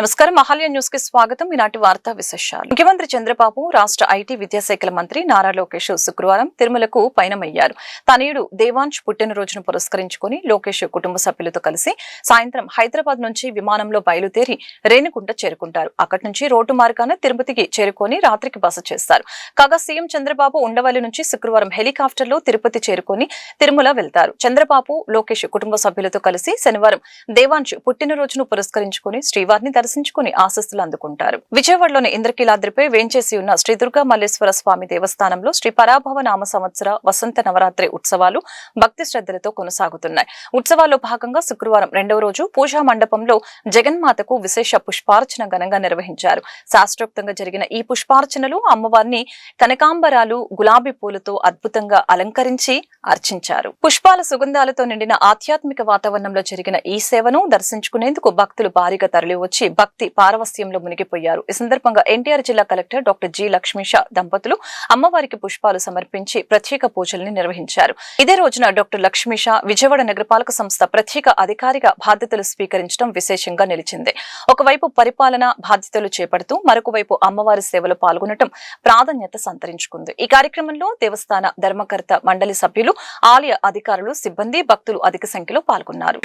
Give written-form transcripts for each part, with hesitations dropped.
నమస్కారం అహల్య న్యూస్ కి స్వాగతం. ఈనాటి వార్తా విశేషాలు. ముఖ్యమంత్రి చంద్రబాబు రాష్ట్ర ఐటీ విద్యాశాఖల మంత్రి నారా లోకేష్ శుక్రవారం తిరుమలకు పయనమయ్యారు. తనయుడు దేవాంశ్ పుట్టినరోజును పురస్కరించుకుని లోకేష్ కుటుంబ సభ్యులతో కలిసి సాయంత్రం హైదరాబాద్ నుంచి విమానంలో బయలుదేరి రేణిగుంట చేరుకుంటారు. అక్కడి నుంచి రోడ్డు మార్గాన తిరుపతికి చేరుకొని రాత్రికి బస చేస్తారు. కాగా సీఎం చంద్రబాబు ఉండవల్లి నుంచి శుక్రవారం హెలికాప్టర్లో తిరుపతి చేరుకొని తిరుమల వెళ్తారు. చంద్రబాబు లోకేష్ కుటుంబ సభ్యులతో కలిసి శనివారం దేవాంశ్ పుట్టినరోజును పురస్కరించుకుని శ్రీవారిని దర్శించుకుని ఆశీస్సులు అందుకుంటారు. విజయవాడలోని ఇంద్రకీలాద్రిపై వేంచేసి ఉన్న శ్రీ దుర్గా మల్లేశ్వర స్వామి దేవస్థానంలో శ్రీ పరాభవ నామ సంవత్సర వసంత నవరాత్రి ఉత్సవాలు భక్తి శ్రద్ధలతో కొనసాగుతున్నాయి. ఉత్సవాల్లో భాగంగా శుక్రవారం రెండవ రోజు పూజా మండపంలో జగన్మాతకు విశేష పుష్పార్చన ఘనంగా నిర్వహించారు. శాస్త్రోక్తంగా జరిగిన ఈ పుష్పార్చనలు అమ్మవారిని కనకాంబరాలు గులాబీ పూలతో అద్భుతంగా అలంకరించి అర్చించారు. పుష్పాల సుగంధాలతో నిండిన ఆధ్యాత్మిక వాతావరణంలో జరిగిన ఈ సేవను దర్శించుకునేందుకు భక్తులు భారీగా తరలివచ్చి భక్తి పారవస్యంలో మునిగిపోయారు. ఈ సందర్భంగా ఎన్టీఆర్ జిల్లా కలెక్టర్ డాక్టర్ జి లక్ష్మీష దంపతులు అమ్మవారికి పుష్పాలు సమర్పించి ప్రత్యేక పూజల్ని నిర్వహించారు. ఇదే రోజున డాక్టర్ లక్ష్మీష విజయవాడ నగరపాలక సంస్థ ప్రత్యేక అధికారిగా బాధ్యతలు స్వీకరించడం విశేషంగా నిలిచింది. ఒకవైపు పరిపాలన బాధ్యతలు చేపడుతూ మరొక వైపు అమ్మవారి సేవలో పాల్గొనడం ప్రాధాన్యత సంతరించుకుంది. ఈ కార్యక్రమంలో దేవస్థాన ధర్మకర్త మండలి సభ్యులు, ఆలయ అధికారులు, సిబ్బంది, భక్తులు అధిక సంఖ్యలో పాల్గొన్నారు.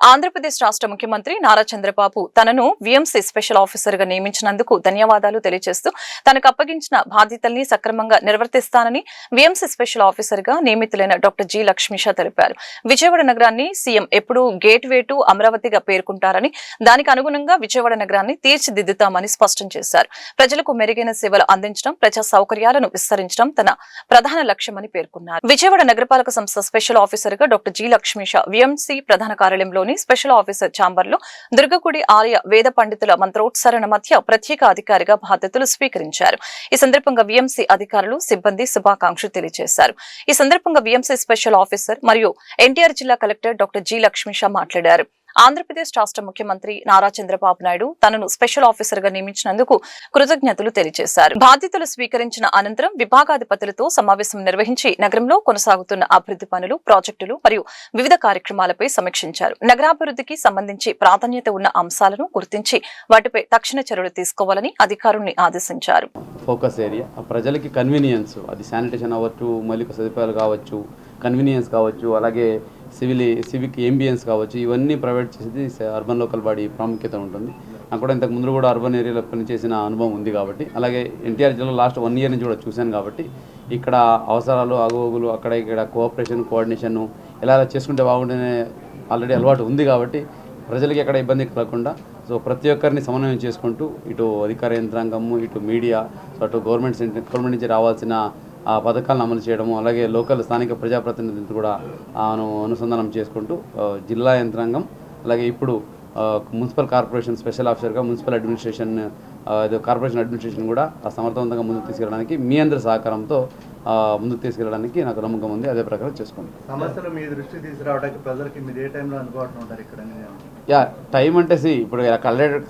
ఆంధ్రప్రదేశ్ రాష్ట్ర ముఖ్యమంత్రి నారా చంద్రబాబు తనను విఎంసీ స్పెషల్ ఆఫీసర్ గా నియమించినందుకు ధన్యవాదాలు తెలియజేస్తూ తనకు అప్పగించిన బాధ్యతల్ని సక్రమంగా నిర్వర్తిస్తానని విఎంసీ స్పెషల్ ఆఫీసర్ గా నియమితులైన డాక్టర్ జి లక్ష్మీష తెలిపారు. విజయవాడ నగరాన్ని సీఎం ఎప్పుడూ గేట్ వే టు అమరావతిగా పేర్కొంటారని, దానికి అనుగుణంగా విజయవాడ నగరాన్ని తీర్చిదిద్దుతామని స్పష్టం చేశారు. ప్రజలకు మెరుగైన సేవలు అందించడం, ప్రజా సౌకర్యాలను విస్తరించడం తన ప్రధాన లక్ష్యమని పేర్కొన్నారు. విజయవాడ నగరపాలక సంస్థ స్పెషల్ ఆఫీసర్ గా డాక్టర్ జి లక్ష్మీష విఎంసీ ప్రధాన కార్యాలయంలోని స్పెషల్ ఆఫీసర్ ఛాంబర్ లో దుర్గగుడి ఆలయ వేద పండితుల మంత్రోత్సరణ మధ్య ప్రత్యేక అధికారిగా బాధ్యతలు స్వీకరించారు. ఈ సందర్భంగా విఎంసీ అధికారులు, సిబ్బంది శుభాకాంక్షలు తెలియజేశారు. ఈ సందర్భంగా విఎంసీ స్పెషల్ ఆఫీసర్ మరియు ఎన్టీఆర్ జిల్లా కలెక్టర్ డాక్టర్ జి లక్ష్మీష మాట్లాడారు. ఆంధ్రప్రదేశ్ రాష్ట్ర ముఖ్యమంత్రి నారా చంద్రబాబు నాయుడు తనను స్పెషల్ ఆఫీసర్ గా నియమించినందుకు కృతజ్ఞతలు తెలియజేశారు. బాధ్యతలు స్వీకరించిన అనంతరం విభాగాధిపతులతో సమావేశం నిర్వహించి నగరంలో కొనసాగుతున్న అభివృద్ధి పనులు, ప్రాజెక్టులు మరియు వివిధ కార్యక్రమాలపై సమీక్షించారు. నగరాభివృద్ధికి సంబంధించి ప్రాధాన్యత ఉన్న అంశాలను గుర్తించి వాటిపై తక్షణ చర్యలు తీసుకోవాలని అధికారుల్ని ఆదేశించారు. ఫోకస్ ఏరియా ప్రజలకి కన్వీనియన్స్, అది శానిటేషన్ అవ్వచ్చు, మౌలిక సదుపాయాలు కావచ్చు, కన్వీనియన్స్ కావచ్చు, అలాగే సివిక్ ఎంబియన్స్ కావచ్చు, ఇవన్నీ ప్రొవైడ్ చేసేది అర్బన్ లోకల్ బాడీ ప్రాముఖ్యత ఉంటుంది. నాకు కూడా ఇంతకు ముందు కూడా అర్బన్ ఏరియాలో పనిచేసిన అనుభవం ఉంది కాబట్టి, అలాగే ఎన్టీఆర్ జిల్లాలో లాస్ట్ 1 ఇయర్ నుంచి కూడా చూశాను కాబట్టి ఇక్కడ అవసరాలు, అగోగులు, అక్కడ ఇక్కడ కోఆపరేషన్, కోఆర్డినేషన్ ఎలా చేసుకుంటే బాగుంటుందనే ఆల్రెడీ అలవాటు ఉంది కాబట్టి ప్రజలకి ఎక్కడ ఇబ్బంది కలగకుండా ప్రతి ఒక్కరిని సమన్వయం చేసుకుంటూ ఇటు అధికార యంత్రాంగము, ఇటు మీడియా, అటు గవర్నమెంట్ నుంచి రావాల్సిన ఆ పథకాలను అమలు చేయడము, అలాగే లోకల్ స్థానిక ప్రజాప్రతినిధులతో కూడా అనుసంధానం చేసుకుంటూ జిల్లా యంత్రాంగం, అలాగే ఇప్పుడు మున్సిపల్ కార్పొరేషన్ స్పెషల్ ఆఫీసర్గా మున్సిపల్ అడ్మినిస్ట్రేషన్ కార్పొరేషన్ అడ్మినిస్ట్రేషన్ కూడా సమర్థవంతంగా ముందుకు తీసుకెళ్ళడానికి మీ అందరి సహకారంతో ముందుకు తీసుకెళ్ళడానికి నాకు నమ్మకం ఉంది. అదే ప్రకారం చేసుకోండి. సమస్యలు మీ దృష్టికి తీసుకురావడానికి ప్రజలకి మీరు ఏ టైంలో అందుబాటులో ఉంటారు ఇక్కడ? టైం అంటే ఇప్పుడు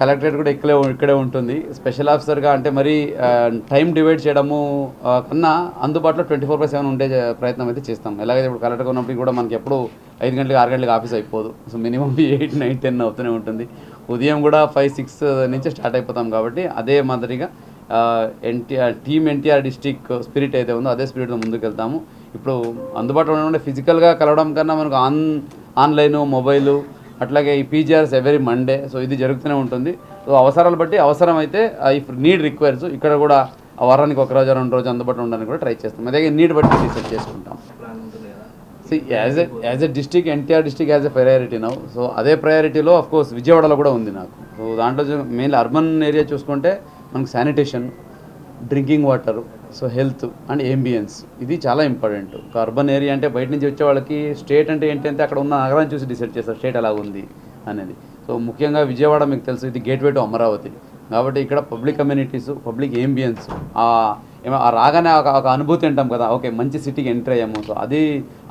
కలెక్టరేట్ కూడా ఇక్కడే ఉంటుంది. స్పెషల్ ఆఫీసర్గా అంటే మరి టైం డివైడ్ చేయడము కన్నా అందుబాటులో 24/7 ఉండే ప్రయత్నం అయితే చేస్తాం. ఎలాగైతే ఇప్పుడు కలెక్టర్గా ఉన్నప్పుడు కూడా మనకి ఎప్పుడు 5 గంటలకు 6 గంటలకు ఆఫీస్ అయిపోదు. సో మినిమం 8, 9, 10 అవుతూనే ఉంటుంది. ఉదయం కూడా 5, 6 నుంచి స్టార్ట్ అయిపోతాం కాబట్టి అదే మాదిరిగా ఎన్టీఆర్ డిస్ట్రిక్ట్ స్పిరిట్ అయితే ఉందో అదే స్పిరిట్తో ముందుకు వెళ్తాము. ఇప్పుడు అందుబాటులో ఉండే ఫిజికల్గా కలవడం కన్నా మనకు ఆన్లైను, మొబైలు, అట్లాగే ఈ పీజీఆర్స్ ఎవరీ మండే. సో ఇది జరుగుతూనే ఉంటుంది. సో అవసరాలు బట్టి అవసరం అయితే ఇఫ్ నీడ్ రిక్వైర్స్ ఇక్కడ కూడా వారానికి 1 రోజు 2 రోజు అందుబాటులో ఉండడానికి కూడా ట్రై చేస్తాం. అదే నీడ్ బట్టి డిసైడ్ చేసుకుంటాం. As a district NTR district as a priority now. So అదే ప్రయారిటీలో అఫ్కోర్స్ విజయవాడలో కూడా ఉంది నాకు. సో దాంట్లో మెయిన్లీ అర్బన్ ఏరియా చూసుకుంటే మనకు sanitation, drinking water, so health and ambience ఇది చాలా ఇంపార్టెంట్. అర్బన్ ఏరియా అంటే బయట నుంచి వచ్చే వాళ్ళకి స్టేట్ అంటే ఏంటంటే అక్కడ ఉన్న నగరాన్ని చూసి డిసైడ్ చేస్తారు స్టేట్ ఎలా ఉంది అనేది. సో ముఖ్యంగా విజయవాడ మీకు తెలుసు ఇది గేట్వే టు అమరావతి కాబట్టి ఇక్కడ పబ్లిక్ కమ్యూనిటీస్, పబ్లిక్ అంబియన్స్ రాగానే ఒక అనుభూతి అంటాం కదా, ఓకే మంచి సిటీకి ఎంటర్ అయ్యాము. సో అది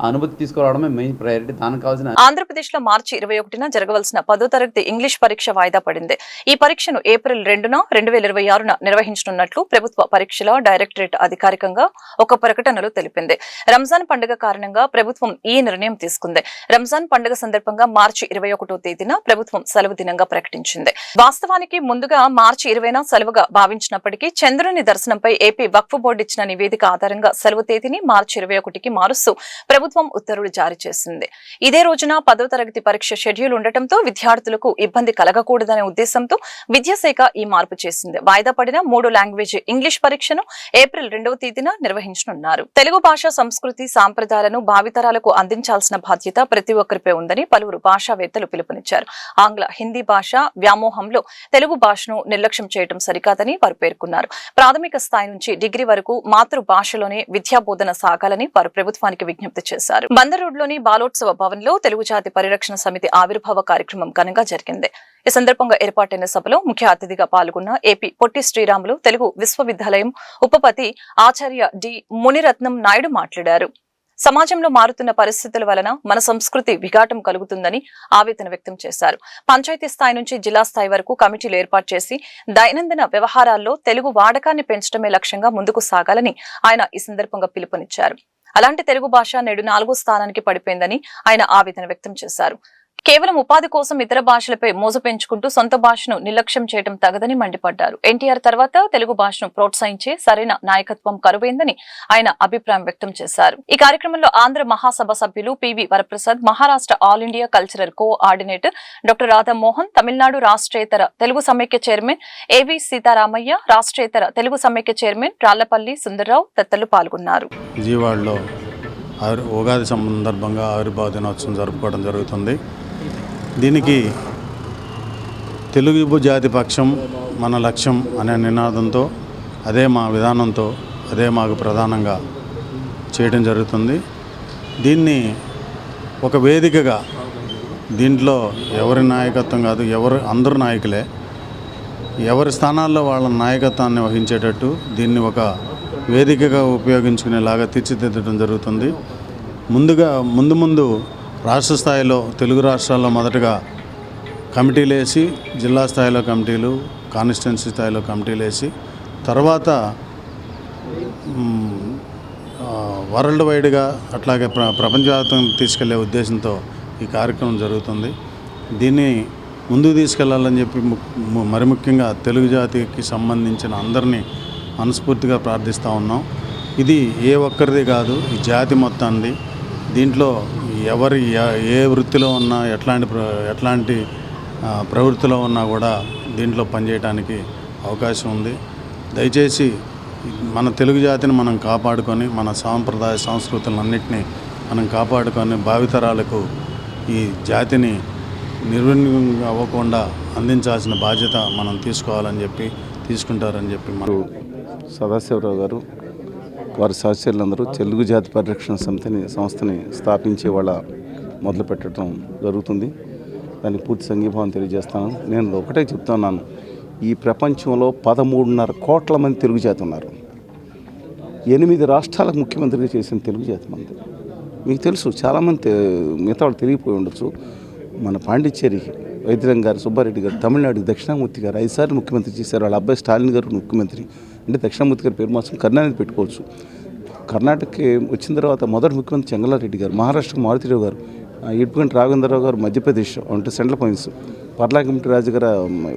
ఆ అనుభూతి తీసుకురావడమే మెయిన్ ప్రయారిటీ. దానికి కావాల్సిన ఆంధ్రప్రదేశ్ లో మార్చి 21న జరగవలసిన 10వ తరగతి ఇంగ్లీష్ పరీక్ష వాయిదా పడింది. ఈ పరీక్షను ఏప్రిల్ 2న 2026న నిర్వహించనున్నట్లు ప్రభుత్వ పరీక్షల డైరెక్టరేట్ అధికారికంగా ఒక ప్రకటనలో తెలిపింది. రంజాన్ పండుగ కారణంగా ప్రభుత్వం ఈ నిర్ణయం తీసుకుంది. రంజాన్ పండుగ సందర్భంగా మార్చి 21వ తేదీన ప్రభుత్వం సెలవు దినంగా ప్రకటించింది. వాస్తవానికి ముందుగా మార్చి 20న సెలవుగా భావించినప్పటికీ చంద్రుని దర్శనంపై ఏపీ వక్ఫ్ బోర్డు ఇచ్చిన నివేదిక ఆధారంగా సెలవు తేదీని మార్చి 21కి మారుస్తూ ప్రభుత్వం ఉత్తర్వులు జారీ చేసింది. ఇదే రోజున 10వ తరగతి పరీక్ష షెడ్యూల్ ఉండటంతో విద్యార్థులకు ఇబ్బంది కలగకూడదనే ఉద్దేశంతో విద్యాశాఖ ఈ మార్పు చేసింది. వాయిదా పడిన 3 లాంగ్వేజ్ ఇంగ్లీష్ పరీక్షను ఏప్రిల్ 2వ తేదీన నిర్వహించనున్నారు. తెలుగు భాష, సంస్కృతి, సాంప్రదాయాలను భావితరాలకు అందించాల్సిన బాధ్యత ప్రతి ఒక్కరిపై ఉందని పలువురు భాషావేత్తలు పిలుపునిచ్చారు. ఆంగ్ల, హిందీ భాష వ్యామోహంలో తెలుగు భాషను నిర్లక్ష్యం చేయడం సరికాదని వారు పేర్కొన్నారు. ప్రాథమిక స్థాయి నుంచి డిగ్రీ వరకు మాతృభాషలోనే విద్యాబోధన సాగాలని వారు ప్రభుత్వానికి విజ్ఞప్తి చేశారు. బందర్ రోడ్లోని బాలోత్సవ భవన్లో తెలుగు జాతి పరిరక్షణ సమితి ఆవిర్భావ కార్యక్రమం ఘనంగా జరిగింది. ఈ సందర్భంగా ఏర్పాటైన సభలో ముఖ్య అతిథిగా పాల్గొన్న ఏపీ పొట్టి శ్రీరాములు తెలుగు విశ్వవిద్యాలయం ఉపపతి ఆచార్య డి మునిరత్నం నాయుడు మాట్లాడారు. సమాజంలో మారుతున్న పరిస్థితుల వలన మన సంస్కృతి విఘాటం కలుగుతుందని ఆవేదన వ్యక్తం చేశారు. పంచాయతీ స్థాయి నుంచి జిల్లా స్థాయి వరకు కమిటీలు ఏర్పాటు చేసి దైనందిన వ్యవహారాల్లో తెలుగు వాడకాన్ని పెంచడమే లక్ష్యంగా ముందుకు సాగాలని ఆయన ఈ సందర్భంగా పిలుపునిచ్చారు. అలాంటి తెలుగు భాష నేడు 4వ స్థానానికి పడిపోయిందని ఆయన ఆవేదన వ్యక్తం చేశారు. కేవలం ఉపాధి కోసం ఇతర భాషలపై మోజు పెంచుకుంటూ సొంత భాషను నిర్లక్ష్యం చేయడం తగదని మండిపడ్డారు. ఎన్టీఆర్ తర్వాత తెలుగు భాషను ప్రోత్సహించే సరైన నాయకత్వం కరువైందని ఆయన అభిప్రాయం వ్యక్తం చేశారు. ఈ కార్యక్రమంలో ఆంధ్ర మహాసభ సభ్యులు PV Varaprasad, Maharashtra all India cultural coordinator doctor Radhamohan, Tamil Nadu రాష్ట్రేతర తెలుగు సమైక్య చైర్మన్ ఏవి సీతారామయ్య, రాష్ట్రేతర తెలుగు సమైక్య చైర్మన్ రాళ్లపల్లి సుందర్రావు తదితరులు పాల్గొన్నారు. విజయవాడలో ఉగాది సందర్భంగా ఆవిర్భావ దినోత్సవం జరుపుకోవడం జరుగుతుంది. దీనికి తెలుగు జాతి పక్షం మన లక్ష్యం అనే నినాదంతో, అదే మా విధానంతో, అదే మాకు ప్రధానంగా చేయడం జరుగుతుంది. దీన్ని ఒక వేదికగా, దీంట్లో ఎవరి నాయకత్వం కాదు, అందరూ నాయకులే, ఎవరి స్థానాల్లో వాళ్ళ నాయకత్వాన్ని వహించేటట్టు దీన్ని ఒక వేదికగా ఉపయోగించుకునేలాగా తీర్చిదిద్దడం జరుగుతుంది. ముందు రాష్ట్ర స్థాయిలో తెలుగు రాష్ట్రాల్లో మొదటగా కమిటీలు వేసి, జిల్లా స్థాయిలో కమిటీలు, కాన్స్టిట్యున్సీ స్థాయిలో కమిటీలు వేసి, తర్వాత వరల్డ్ వైడ్గా అట్లాగే ప్రపంచవ్యాప్తంగా తీసుకెళ్లే ఉద్దేశంతో ఈ కార్యక్రమం జరుగుతుంది. దీన్ని ముందుకు తీసుకెళ్లాలని చెప్పి మరి ముఖ్యంగా తెలుగు జాతికి సంబంధించిన అందరినీ మనస్ఫూర్తిగా ప్రార్థిస్తూ ఉన్నాం. ఇది ఏ ఒక్కరిది కాదు, ఈ జాతి మొత్తాన్ని. దీంట్లో ఎవరు ఏ వృత్తిలో ఉన్నా, ఎట్లాంటి ప్రవృత్తిలో ఉన్నా కూడా దీంట్లో పనిచేయడానికి అవకాశం ఉంది. దయచేసి మన తెలుగు జాతిని మనం కాపాడుకొని, మన సాంప్రదాయ సంస్కృతులన్నింటినీ మనం కాపాడుకొని భావితరాలకు ఈ జాతిని నిర్వీర్యం అవ్వకుండా అందించాల్సిన బాధ్యత మనం తీసుకోవాలని చెప్పి, తీసుకుంటారని చెప్పి మనం సదాశివరావు గారు, వారి సహచరులందరూ తెలుగు జాతి పరిరక్షణ సంస్థని స్థాపించే వాళ్ళ మొదలుపెట్టడం జరుగుతుంది. దానికి పూర్తి సంఘీభావం తెలియజేస్తాను. నేను ఒకటే చెప్తున్నాను, ఈ ప్రపంచంలో 13.5 కోట్ల మంది తెలుగు జాతి ఉన్నారు. 8 రాష్ట్రాలకు ముఖ్యమంత్రిగా చేసిన తెలుగు జాతి మంది. మీకు తెలుసు, చాలామంది మిగతా వాళ్ళు తెలియపోయి ఉండొచ్చు. మన పాండిచ్చేరికి వైద్యరంగ గారు, సుబ్బారెడ్డి గారు, తమిళనాడుకి దక్షిణామూర్తి గారు 5 సార్లు ముఖ్యమంత్రి చేశారు. వాళ్ళ అబ్బాయి స్టాలిన్ గారు ముఖ్యమంత్రి. అంటే దక్షిణామూర్తి గారి పేరు మాత్రం కరుణానిధి పెట్టుకోవచ్చు. కర్ణాటకకి వచ్చిన తర్వాత మొదటి ముఖ్యమంత్రి చెంగలారెడ్డి గారు, మహారాష్ట్రకు మారుతిరావు గారు, ఇటుకంటి రాఘవేంద్రరావు గారు మధ్యప్రదేశ్ అంటే సెంట్రల్ పాయింట్స్, పర్లాకింటి రాజు గారు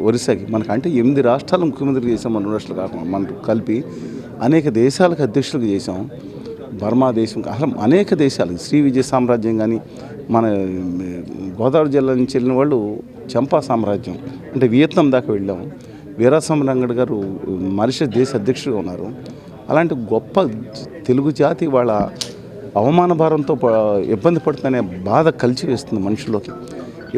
ఒరిస్సాకి. మనకు అంటే 8 రాష్ట్రాలు ముఖ్యమంత్రి చేసాం. మన 2 రాష్ట్రాలు కాకుండా మనం కలిపి అనేక దేశాలకు అధ్యక్షులుగా చేసాం. బర్మా దేశం, అసలు అనేక దేశాలు, శ్రీ విజయ సామ్రాజ్యం కానీ, మన గోదావరి జిల్లా నుంచి వెళ్ళిన వాళ్ళు చంపా సామ్రాజ్యం అంటే వియత్నాం దాకా వెళ్ళాం. వీరాస్వామి రంగడ్ గారు మారిషస్ దేశ అధ్యక్షుడిగా ఉన్నారు. అలాంటి గొప్ప తెలుగు జాతి వాళ్ళ అవమాన భారంతో ఇబ్బంది పడుతుందనే బాధ కలిసి వేస్తుంది మనుషుల్లోకి.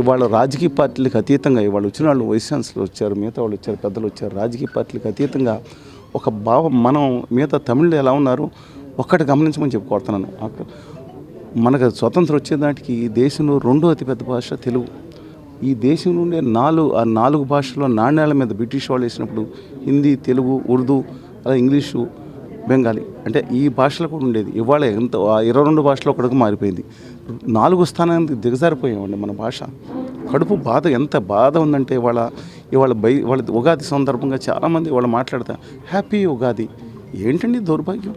ఇవాళ రాజకీయ పార్టీలకు అతీతంగా ఇవాళ వచ్చిన వాళ్ళు వైస్ ఛాన్సలర్ వచ్చారు, మిగతా వాళ్ళు వచ్చారు, పెద్దలు వచ్చారు. రాజకీయ పార్టీలకు అతీతంగా ఒక భావం, మనం మిగతా తమిళులు ఎలా ఉన్నారు ఒక్కటి గమనించమని చెప్పుకోడుతున్నాను. మనకు స్వతంత్రం వచ్చేదానికి దేశంలో 2వ అతిపెద్ద భాష తెలుగు. ఈ దేశం నుండే 4 భాషల్లో నాణ్యాల మీద బ్రిటిష్ వాళ్ళు వేసినప్పుడు హిందీ, తెలుగు, ఉర్దూ, అలా ఇంగ్లీషు, బెంగాలీ అంటే ఈ భాషలు కూడా ఉండేది. ఇవాళ ఎంత 22 భాషలో ఒకటికి మారిపోయింది. 4 స్థానానికి దిగజారిపోయామండి మన భాష. కడుపు బాధ, ఎంత బాధ ఉందంటే వాళ్ళ ఉగాది సందర్భంగా చాలామంది వాళ్ళు మాట్లాడతారు హ్యాపీ ఉగాది. ఏంటండి దౌర్భాగ్యం.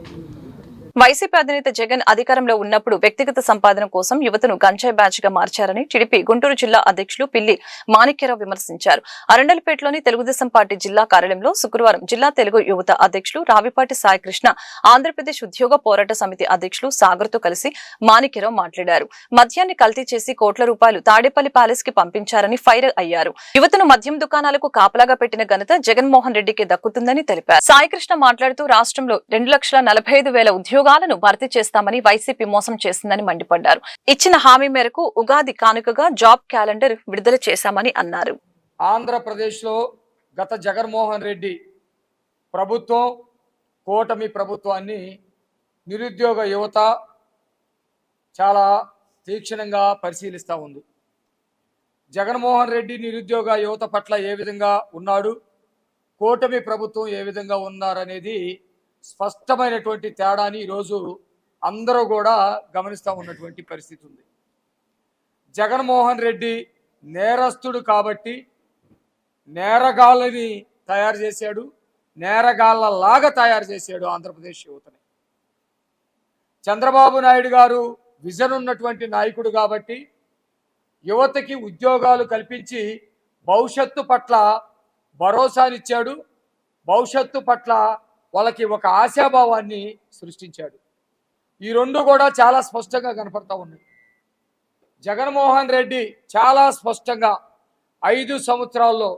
వైసీపీ అధినేత జగన్ అధికారంలో ఉన్నప్పుడు వ్యక్తిగత సంపాదన కోసం యువతను గంజాయి బ్యాచ్ గా మార్చారని టీడీపీ గుంటూరు జిల్లా అధ్యక్షులు పిల్లి మాణిక్యరావు విమర్శించారు. అరండల్పేటలోని తెలుగుదేశం పార్టీ జిల్లా కార్యాలయంలో శుక్రవారం జిల్లా తెలుగు యువత అధ్యక్షులు రావిపాటి సాయికృష్ణ, ఆంధ్రప్రదేశ్ ఉద్యోగ పోరాట సమితి అధ్యక్షులు సాగర్తో కలిసి మాణిక్యరావు మాట్లాడారు. మద్యాన్ని కల్తీ చేసి కోట్ల రూపాయలు తాడేపల్లి ప్యాలెస్ కి పంపించారని ఫైర్ అయ్యారు. యువతను మద్యం దుకాణాలకు కాపలాగా పెట్టిన ఘనత జగన్మోహన్ రెడ్డికి దక్కుతుందని తెలిపారు. సాయికృష్ణ మాట్లాడుతూ రాష్ట్రంలో 2,45,000 ఉద్యోగాలను భర్తీ చేస్తామని వైసీపీ మోసం చేసిందని మండిపడ్డారు. ఇచ్చిన హామీ మేరకు ఉగాది కానుకగా జాబ్ క్యాలెండర్ విడుదల చేశామని అన్నారు. ఆంధ్రప్రదేశ్లో గత జగన్మోహన్ రెడ్డి ప్రభుత్వం, కూటమి ప్రభుత్వాన్ని నిరుద్యోగ యువత చాలా తీక్షణంగా పరిశీలిస్తూ ఉంది. జగన్మోహన్ రెడ్డి నిరుద్యోగ యువత పట్ల ఏ విధంగా ఉన్నాడు, కూటమి ప్రభుత్వం ఏ విధంగా ఉన్నారనేది స్పష్టమైనటువంటి తేడాని ఈరోజు అందరూ కూడా గమనిస్తూ ఉన్నటువంటి పరిస్థితి ఉంది. జగన్మోహన్ రెడ్డి నేరస్తుడు కాబట్టి నేరగాళ్ళని తయారు చేశాడు, నేరగాళ్ళలాగా తయారు చేశాడు ఆంధ్రప్రదేశ్ యువతని. చంద్రబాబు నాయుడు గారు విజన్ ఉన్నటువంటి నాయకుడు కాబట్టి యువతకి ఉద్యోగాలు కల్పించి భవిష్యత్తు పట్ల భరోసానిచ్చాడు, భవిష్యత్తు పట్ల వాళ్ళకి ఒక ఆశాభావాన్ని సృష్టించాడు. ఈ 2 కూడా చాలా స్పష్టంగా కనపడతా ఉన్నాయి. జగన్మోహన్ రెడ్డి చాలా స్పష్టంగా 5 సంవత్సరాల్లో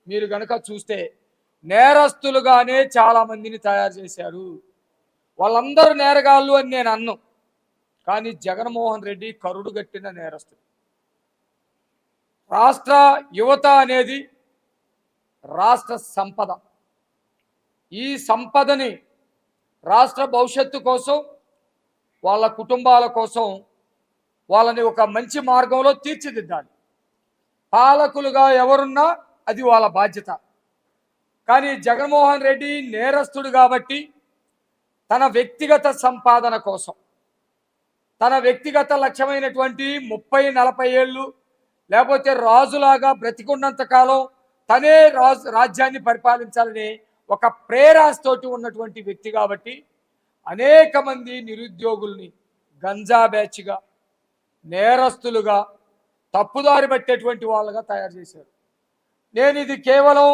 మీరు గనక చూస్తే నేరస్తులుగానే చాలా మందిని తయారు చేశారు. వాళ్ళందరూ నేరగాళ్ళు అని నేను అన్ను, కానీ జగన్మోహన్ రెడ్డి కరుడు గట్టిన నేరస్తుడు. రాష్ట్ర యువత అనేది రాష్ట్ర సంపద. ఈ సంపదని రాష్ట్ర భవిష్యత్తు కోసం, వాళ్ళ కుటుంబాల కోసం వాళ్ళని ఒక మంచి మార్గంలో తీర్చిదిద్దాలి. పాలకులుగా ఎవరున్నా అది వాళ్ళ బాధ్యత. కానీ జగన్మోహన్ రెడ్డి నేరస్తుడు కాబట్టి తన వ్యక్తిగత సంపాదన కోసం, తన వ్యక్తిగత లక్ష్యమైనటువంటి 30-40 ఏళ్ళు లేకపోతే రాజులాగా బ్రతికున్నంత కాలం తనే రాజ్యాన్ని పరిపాలించాలని ఒక ప్రేరాస్తోటి ఉన్నటువంటి వ్యక్తి కాబట్టి అనేక మంది నిరుద్యోగుల్ని గంజా బ్యాచ్గా, నేరస్తులుగా, తప్పుదారి పట్టేటువంటి వాళ్ళగా తయారు చేశారు. నేను ఇది కేవలం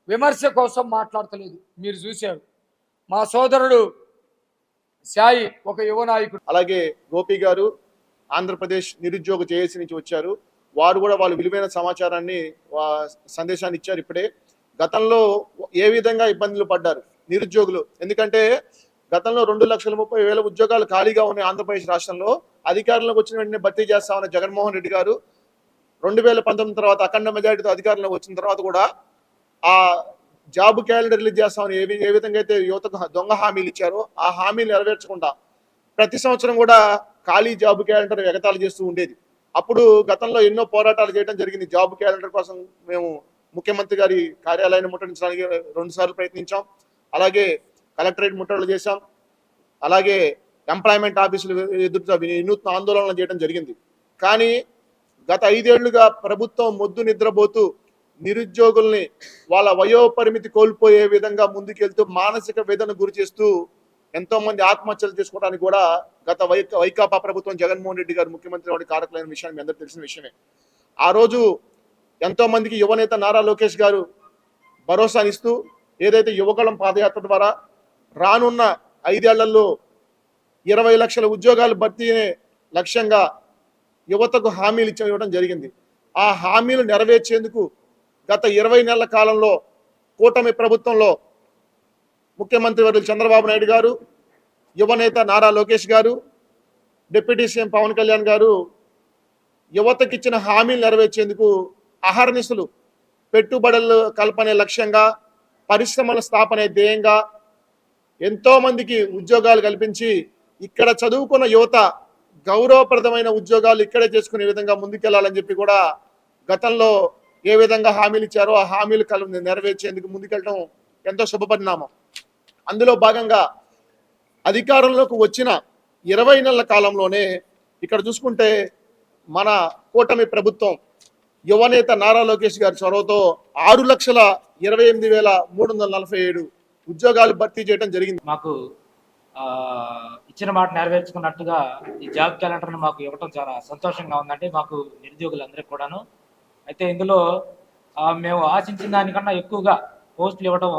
విమర్శ కోసం మాట్లాడతలేదు. మీరు చూశారు, మా సోదరుడు సాయి ఒక యువ నాయకుడు, అలాగే గోపి గారు ఆంధ్రప్రదేశ్ నిరుద్యోగ జేఏసీ నుంచి వచ్చారు. వారు కూడా వాళ్ళు విలువైన సమాచారాన్ని సందేశాన్ని ఇచ్చారు. ఇప్పుడే గతంలో ఏ విధంగా ఇబ్బందులు పడ్డారు నిరుద్యోగులు. ఎందుకంటే గతంలో 2,30,000 ఉద్యోగాలు ఖాళీగా ఉన్నాయి ఆంధ్రప్రదేశ్ రాష్ట్రంలో. అధికారంలోకి వచ్చిన వెంటనే భర్తీ చేస్తామన్న జగన్మోహన్ రెడ్డి గారు 2019 తర్వాత అఖండ మెజారిటీతో అధికారంలోకి వచ్చిన తర్వాత కూడా ఆ జాబ్ క్యాలెండర్ రిలీజ్ చేస్తామని ఏ విధంగా అయితే యువతకు దొంగ హామీలు ఇచ్చారో ఆ హామీలు నెరవేర్చకుండా ప్రతి సంవత్సరం కూడా ఖాళీ జాబ్ క్యాలెండర్ ఎగతాళి చేస్తూ ఉండేది. అప్పుడు గతంలో ఎన్నో పోరాటాలు చేయడం జరిగింది. జాబ్ క్యాలెండర్ కోసం మేము ముఖ్యమంత్రి గారి కార్యాలయాన్ని ముట్టడించడానికి 2 సార్లు ప్రయత్నించాం. అలాగే కలెక్టరేట్ ముట్టడులు చేశాం. అలాగే ఎంప్లాయ్మెంట్ ఆఫీసులు ఎదుట వినూత్న ఆందోళనలు చేయడం జరిగింది. కానీ గత 5 ఏళ్లుగా ప్రభుత్వం మొద్దు నిద్రపోతూ నిరుద్యోగుల్ని వాళ్ళ వయోపరిమితి కోల్పోయే విధంగా ముందుకెళ్తూ మానసిక వేదన గురి చేస్తూ ఎంతో మంది ఆత్మహత్యలు చేసుకోవడానికి కూడా గత వైకాపా ప్రభుత్వం జగన్మోహన్ రెడ్డి గారు ముఖ్యమంత్రి వాడి కారకులైన విషయాన్ని మీ అందరికీ తెలిసిన విషయమే. ఆ రోజు ఎంతో మందికి యువనేత నారా లోకేష్ గారు భరోసానిస్తూ ఏదైతే యువగళం పాదయాత్ర ద్వారా రానున్న 5 ఏళ్లలో 20 లక్షల ఉద్యోగాలు భర్తీనే లక్ష్యంగా యువతకు హామీలు ఇవ్వడం జరిగింది. ఆ హామీలు నెరవేర్చేందుకు గత 20 నెలల కాలంలో కూటమి ప్రభుత్వంలో ముఖ్యమంత్రి వర్యులు చంద్రబాబు నాయుడు గారు, యువనేత నారా లోకేష్ గారు, డిప్యూటీ సీఎం పవన్ కళ్యాణ్ గారు యువతకి ఇచ్చిన హామీలు నెరవేర్చేందుకు అహర్నిశలు పెట్టుబడులు కల్పనే లక్ష్యంగా, పరిశ్రమల స్థాపనే ధ్యేయంగా ఎంతో మందికి ఉద్యోగాలు కల్పించి ఇక్కడ చదువుకున్న యువత గౌరవప్రదమైన ఉద్యోగాలు ఇక్కడే చేసుకునే విధంగా ముందుకెళ్లాలని చెప్పి కూడా గతంలో ఏ విధంగా హామీలు ఇచ్చారో ఆ హామీలు నెరవేర్చేందుకు ముందుకెళ్ళడం ఎంతో శుభపరిణామం. అందులో భాగంగా అధికారంలోకి వచ్చిన 20 నెలల కాలంలోనే ఇక్కడ చూసుకుంటే మన కూటమి ప్రభుత్వం యువనేత నారా లోకేష్ గారి చొరవతో 6,28,347 ఉద్యోగాలు భర్తీ చేయడం జరిగింది. మాకు ఇచ్చిన మాట నెరవేర్చుకున్నట్టుగా ఈ జాబ్ క్యాలెండర్ని మాకు ఇవ్వటం చాలా సంతోషంగా ఉందండి మాకు నిరుద్యోగులందరికీ కూడాను. అయితే ఇందులో మేము ఆశించిన దానికన్నా ఎక్కువగా పోస్టులు ఇవ్వడం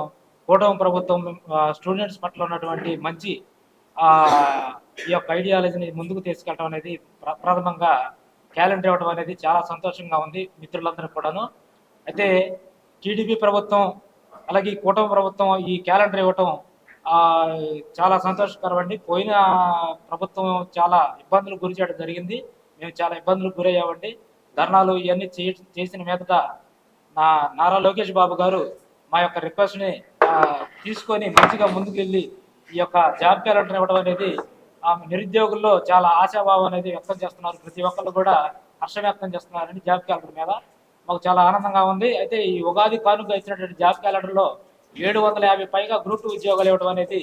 కూటమి ప్రభుత్వం స్టూడెంట్స్ పట్ల ఉన్నటువంటి మంచి ఈ యొక్క ఐడియాలజీని ముందుకు తీసుకెళ్ళడం అనేది ప్రథమంగా క్యాలెండర్ ఇవ్వడం అనేది చాలా సంతోషంగా ఉంది మిత్రులందరికీ కూడాను. అయితే టీడీపీ ప్రభుత్వం అలాగే కూటమి ప్రభుత్వం ఈ క్యాలెండర్ ఇవ్వటం చాలా సంతోషకరం అండి. పోయిన ప్రభుత్వం చాలా ఇబ్బందులు గురి చేయడం జరిగింది, మేము చాలా ఇబ్బందులకు గురయ్యామండి. ధర్నాలు ఇవన్నీ చేసిన మీదట నారా లోకేష్ బాబు గారు మా యొక్క రిక్వెస్ట్ని తీసుకొని మంచిగా ముందుకెళ్ళి ఈ యొక్క జాబ్ క్యాలెండర్ ఇవ్వడం అనేది నిరుద్యోగుల్లో చాలా ఆశాభావం అనేది వ్యక్తం చేస్తున్నారు. ప్రతి ఒక్కళ్ళు కూడా హర్షం వ్యక్తం చేస్తున్నారండి జాబ్ క్యాలెండర్ మీద. మాకు చాలా ఆనందంగా ఉంది. అయితే ఈ ఉగాది కానుక ఇచ్చినటువంటి జాబ్ క్యాలెండర్లో 750 పైగా గ్రూప్ 2 ఉద్యోగాలు ఇవ్వడం అనేది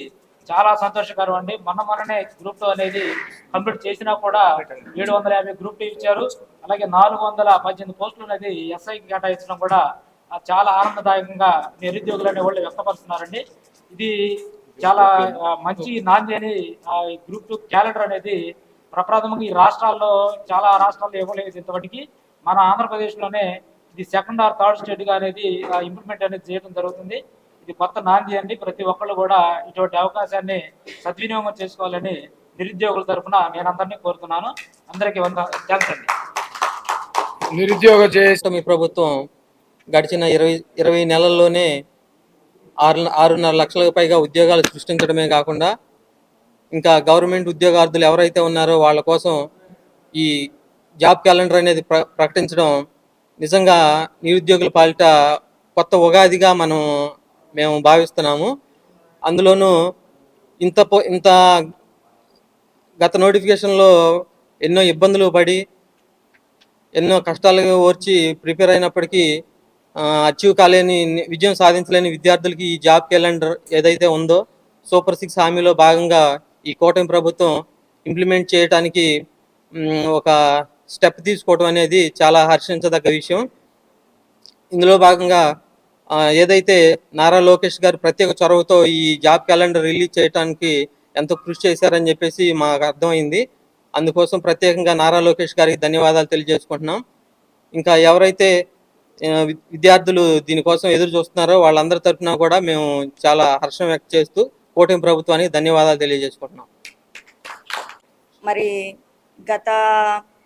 చాలా సంతోషకరం అండి. మొన్ననే గ్రూప్ 2 అనేది కంప్లీట్ చేసినా కూడా 750 గ్రూప్ 2 ఇచ్చారు. అలాగే 418 పోస్టులు అనేది ఎస్ఐకి కేటాయించడం కూడా చాలా ఆనందదాయకంగా నిరుద్యోగులు అనే వాళ్ళు వ్యక్తపరుస్తున్నారండి. ఇది చాలా మంచి నాంది అని గ్రూప్ 2 క్యాలెండర్ అనేది ప్రప్రథమంగా ఈ రాష్ట్రాల్లో చాలా రాష్ట్రాల్లో ఇవ్వలేదు ఇంతవరకు. మన ఆంధ్రప్రదేశ్లోనే ఇది 2nd or 3rd స్టేట్గా అనేది ఇంప్లిమెంట్ అనేది చేయడం జరుగుతుంది. ఇది కొత్త నాంది అండి. ప్రతి ఒక్కళ్ళు కూడా ఇటువంటి అవకాశాన్ని సద్వినియోగం చేసుకోవాలని నిరుద్యోగుల తరఫున నేను అందరినీ కోరుతున్నాను. అందరికీ థ్యాంక్స్ అండి. నిరుద్యోగ చేసిన మీ ప్రభుత్వం గడిచిన 20 నెలల్లోనే 6.5 లక్షలకు పైగా ఉద్యోగాలు సృష్టించడమే కాకుండా ఇంకా గవర్నమెంట్ ఉద్యోగార్థులు ఎవరైతే ఉన్నారో వాళ్ళ కోసం ఈ జాబ్ క్యాలెండర్ అనేది ప్రకటించడం నిజంగా నిరుద్యోగుల పాలిట కొత్త ఉగాదిగా మేము భావిస్తున్నాము. అందులోనూ ఇంత గత నోటిఫికేషన్లో ఎన్నో ఇబ్బందులు పడి ఎన్నో కష్టాలు ఓర్చి ప్రిపేర్ అయినప్పటికీ అచీవ్ కాలేని విజయం సాధించలేని విద్యార్థులకి ఈ జాబ్ క్యాలెండర్ ఏదైతే ఉందో సూపర్ 6 హామీలో భాగంగా ఈ కూటమి ప్రభుత్వం ఇంప్లిమెంట్ చేయడానికి ఒక స్టెప్ తీసుకోవడం అనేది చాలా హర్షించదగ్గ విషయం. ఇందులో భాగంగా ఏదైతే నారా లోకేష్ గారు ప్రత్యేక చొరవతో ఈ జాబ్ క్యాలెండర్ రిలీజ్ చేయడానికి ఎంతో కృషి చేశారని చెప్పేసి మాకు అర్థమైంది. అందుకోసం ప్రత్యేకంగా నారా లోకేష్ గారికి ధన్యవాదాలు తెలియజేసుకుంటున్నాం. ఇంకా ఎవరైతే విద్యార్థులు దీనికోసం ఎదురు చూస్తున్నారో వాళ్ళందరి తరఫున కూడా మేము చాలా హర్షం వ్యక్తం చేస్తూ కూటమి ప్రభుత్వానికి ధన్యవాదాలు తెలియజేసుకుంటున్నాం. మరి గత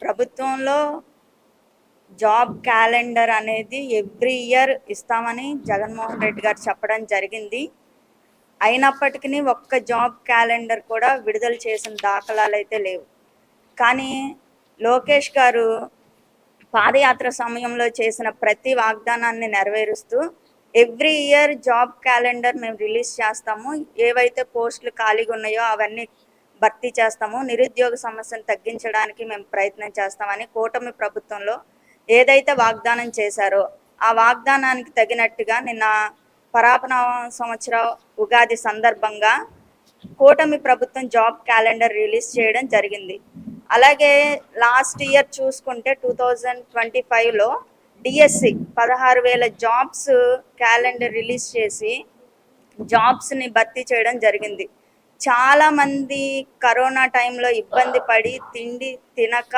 ప్రభుత్వంలో జాబ్ క్యాలెండర్ అనేది ఎవ్రీ ఇయర్ ఇస్తామని జగన్మోహన్ రెడ్డి గారు చెప్పడం జరిగింది. అయినప్పటికీ ఒక్క జాబ్ క్యాలెండర్ కూడా విడుదల చేసిన దాఖలాలు అయితే లేవు. కానీ లోకేష్ గారు పాదయాత్ర సమయంలో చేసిన ప్రతి వాగ్దానాన్ని నెరవేరుస్తూ ఎవ్రీ ఇయర్ జాబ్ క్యాలెండర్ మేము రిలీజ్ చేస్తాము, ఏవైతే పోస్టులు ఖాళీగా ఉన్నాయో అవన్నీ భర్తీ చేస్తాము, నిరుద్యోగ సమస్యను తగ్గించడానికి మేము ప్రయత్నం చేస్తామని కూటమి ప్రభుత్వంలో ఏదైతే వాగ్దానం చేశారో ఆ వాగ్దానానికి తగినట్టుగా నిన్న పరాపన సంవత్సర ఉగాది సందర్భంగా కూటమి ప్రభుత్వం జాబ్ క్యాలెండర్ రిలీజ్ చేయడం జరిగింది. అలాగే లాస్ట్ ఇయర్ చూసుకుంటే 2025లో డిఎస్సి 16,000 జాబ్స్ క్యాలెండర్ రిలీజ్ చేసి జాబ్స్ని భర్తీ చేయడం జరిగింది. చాలామంది కరోనా టైంలో ఇబ్బంది పడి తిండి తినక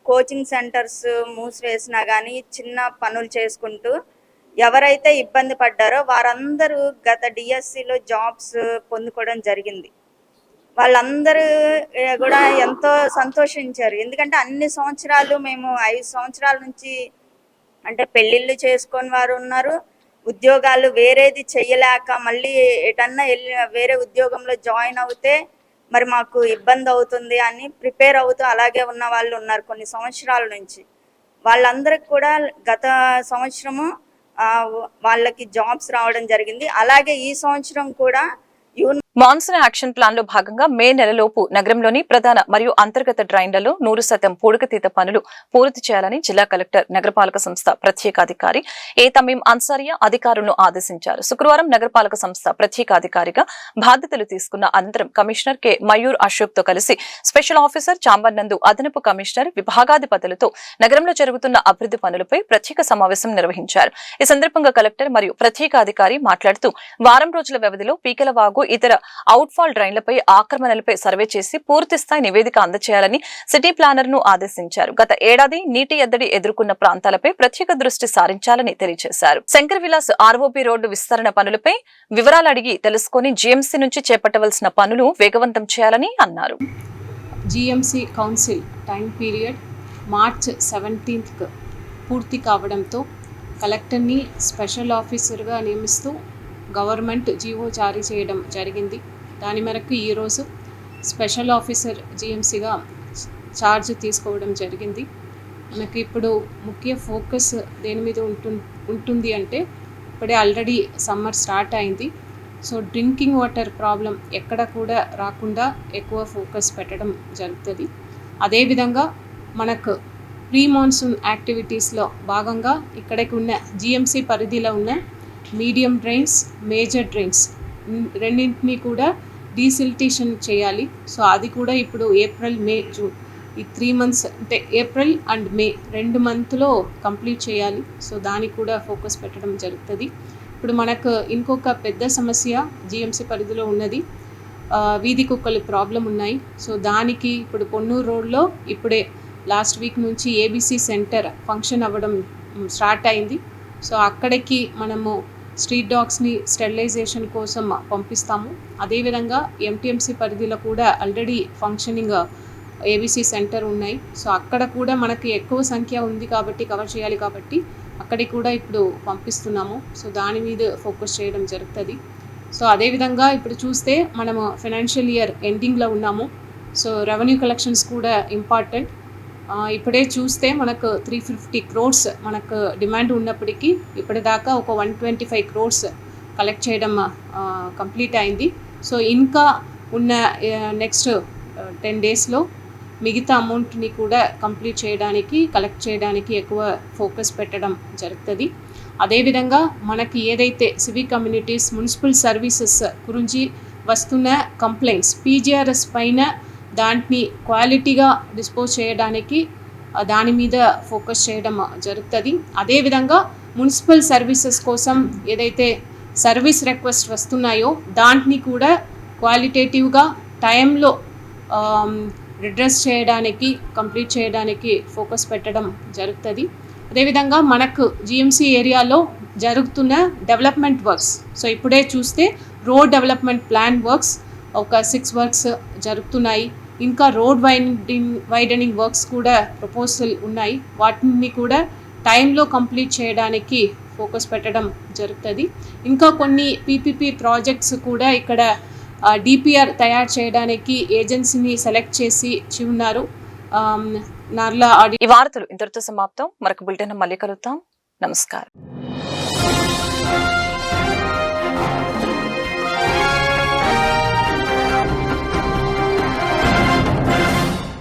కోచింగ్ సెంటర్స్ మూసివేసినా కానీ చిన్న పనులు చేసుకుంటూ ఎవరైతే ఇబ్బంది పడ్డారో వారందరూ గత డిఎస్సిలో జాబ్స్ పొందుకోవడం జరిగింది. వాళ్ళందరూ కూడా ఎంతో సంతోషించారు. ఎందుకంటే అన్ని సంవత్సరాలు మేము 5 సంవత్సరాల నుంచి అంటే పెళ్ళిళ్ళు చేసుకొని వారు ఉన్నారు, ఉద్యోగాలు వేరేది చెయ్యలేక మళ్ళీ ఎటన్నా వెళ్ళి వేరే ఉద్యోగంలో జాయిన్ అవుతే మరి మాకు ఇబ్బంది అవుతుంది అని ప్రిపేర్ అవుతూ అలాగే ఉన్న వాళ్ళు ఉన్నారు కొన్ని సంవత్సరాల నుంచి. వాళ్ళందరికి కూడా గత సంవత్సరము వాళ్ళకి జాబ్స్ రావడం జరిగింది. అలాగే ఈ సంవత్సరం కూడా మాన్సూన్ యాక్షన్ ప్లాన్ లో భాగంగా మే నెలలోపు నగరంలోని ప్రధాన మరియు అంతర్గత డ్రైన్లలో 100% పూడికతీత పనులు పూర్తి చేయాలని జిల్లా కలెక్టర్ నగరపాలక సంస్థ ప్రత్యేక అధికారి ఏ తమీం అన్సారియా అధికారులను ఆదేశించారు. శుక్రవారం నగరపాలక సంస్థ ప్రత్యేక అధికారిగా బాధ్యతలు తీసుకున్న అనంతరం కమిషనర్ కె మయూర్ అశోక్ తో కలిసి స్పెషల్ ఆఫీసర్ చాంబర్ నందు అదనపు కమిషనర్ విభాగాధిపతులతో నగరంలో జరుగుతున్న అభివృద్ధి పనులపై ప్రత్యేక సమావేశం నిర్వహించారు. ఈ సందర్భంగా కలెక్టర్ మరియు ప్రత్యేక అధికారి మాట్లాడుతూ వారం రోజుల వ్యవధిలో పీకలవాగు ఇతర అవుట్ఫాల్ డ్రైన్లపై ఆక్రమణలపై సర్వే చేసి పూర్తిస్థాయి నివేదిక అందజేయాలని సిటీ ప్లానర్ ను ఆదేశించారు. గత ఏడాది నీటి ఎద్దడి ఎదుర్కొన్న ప్రాంతాలపై ప్రత్యేక దృష్టి సారించాలని తెలియజేశారు. శంకర్ విలాస్ ఆర్ఓబి రోడ్డు విస్తరణ పనులపై వివరాలు అడిగి తెలుసుకుని జీఎంసీ నుంచి చేపట్టవలసిన పనులు వేగవంతం చేయాలని అన్నారు. GMC council time period March 17th పూర్తి కావడంతో కలెక్టర్ని స్పెషల్ ఆఫీసర్గా నియమిస్తూ గవర్నమెంట్ జీవో జారీ చేయడం జరిగింది. దాని మేరకు ఈరోజు స్పెషల్ ఆఫీసర్ జీఎంసీగా ఛార్జ్ తీసుకోవడం జరిగింది. మనకి ఇప్పుడు ముఖ్య ఫోకస్ దేని మీద ఉంటుంది అంటే ఇప్పుడే ఆల్రెడీ సమ్మర్ స్టార్ట్ అయింది. సో డ్రింకింగ్ వాటర్ ప్రాబ్లం ఎక్కడ కూడా రాకుండా ఎక్కువ ఫోకస్ పెట్టడం జరుగుతుంది. అదేవిధంగా మనకు ప్రీ మాన్సూన్ యాక్టివిటీస్లో భాగంగా ఇక్కడికి ఉన్న జీఎంసీ పరిధిలో ఉన్న మీడియం డ్రైన్స్, మేజర్ డ్రైన్స్ రెండింటినీ కూడా డీసిల్టేషన్ చేయాలి. సో అది కూడా ఇప్పుడు ఏప్రిల్, మే, జూన్ ఈ 3 months అంటే ఏప్రిల్ అండ్ మే 2 monthsలో కంప్లీట్ చేయాలి. సో దానికి కూడా ఫోకస్ పెట్టడం జరుగుతుంది. ఇప్పుడు మనకు ఇంకొక పెద్ద సమస్య జీఎంసీ పరిధిలో ఉన్నది వీధి కుక్కలు ప్రాబ్లం ఉన్నాయి. సో దానికి ఇప్పుడు పొన్నూరు రోడ్లో ఇప్పుడే లాస్ట్ వీక్ నుంచి ఏబీసీ సెంటర్ ఫంక్షన్ అవ్వడం స్టార్ట్ అయింది. సో అక్కడికి మనము స్ట్రీట్ డాగ్స్ని స్టెరిలైజేషన్ కోసం పంపిస్తాము. అదేవిధంగా ఎంటీఎంసీ పరిధిలో కూడా ఆల్రెడీ ఫంక్షనింగ్ ఏబీసీ సెంటర్ ఉన్నాయి. సో అక్కడ కూడా మనకి ఎక్కువ సంఖ్య ఉంది కాబట్టి కవర్ చేయాలి కాబట్టి అక్కడికి కూడా ఇప్పుడు పంపిస్తున్నాము. సో దాని మీద ఫోకస్ చేయడం జరుగుతుంది. సో అదేవిధంగా ఇప్పుడు చూస్తే మనము ఫైనాన్షియల్ ఇయర్ ఎండింగ్లో ఉన్నాము. సో రెవెన్యూ కలెక్షన్స్ కూడా ఇంపార్టెంట్. ఇప్పుడే చూస్తే మనకు 350 crores మనకు డిమాండ్ ఉన్నప్పటికీ ఇప్పటిదాకా ఒక 125 crores కలెక్ట్ చేయడం కంప్లీట్ అయింది. సో ఇంకా ఉన్న నెక్స్ట్ 10 daysలో మిగతా అమౌంట్ని కూడా కంప్లీట్ చేయడానికి, కలెక్ట్ చేయడానికి ఎక్కువ ఫోకస్ పెట్టడం జరుగుతుంది. అదేవిధంగా మనకి ఏదైతే సివిక్ కమ్యూనిటీస్, మున్సిపల్ సర్వీసెస్ గురించి వస్తున్న కంప్లైంట్స్ పీజీఆర్ఎస్ పైన దాన్ని క్వాలిటీగా డిస్పోజ్ చేయడానికి దాని మీద ఫోకస్ చేయడం జరుగుతుంది. అదేవిధంగా మున్సిపల్ సర్వీసెస్ కోసం ఏదైతే సర్వీస్ రిక్వెస్ట్ వస్తున్నాయో దాన్ని కూడా క్వాలిటేటివ్గా టైంలో రిడ్రెస్ చేయడానికి, కంప్లీట్ చేయడానికి ఫోకస్ పెట్టడం జరుగుతుంది. అదేవిధంగా మనకు జిఎంసీ ఏరియాలో జరుగుతున్న డెవలప్మెంట్ వర్క్స్, సో ఇప్పుడే చూస్తే రోడ్ డెవలప్మెంట్ ప్లాన్ వర్క్స్ ఒక 6 వర్క్స్ జరుగుతున్నాయి. ఇంకా రోడ్ వైడనింగ్ వర్క్స్ కూడా ప్రపోజల్ ఉన్నాయి. వాటిని కూడా టైంలో కంప్లీట్ చేయడానికి ఫోకస్ పెట్టడం జరుగుతుంది. ఇంకా కొన్ని పీపీపీ ప్రాజెక్ట్స్ కూడా ఇక్కడ డిపిఆర్ తయారు చేయడానికి ఏజెన్సీని సెలెక్ట్ చేసి ఉన్నారు. ఈ వార్తలు ఇంతటితో సమాప్తం. మరొక బులెటిన్ మళ్ళీ కలుద్దాం. నమస్కారం.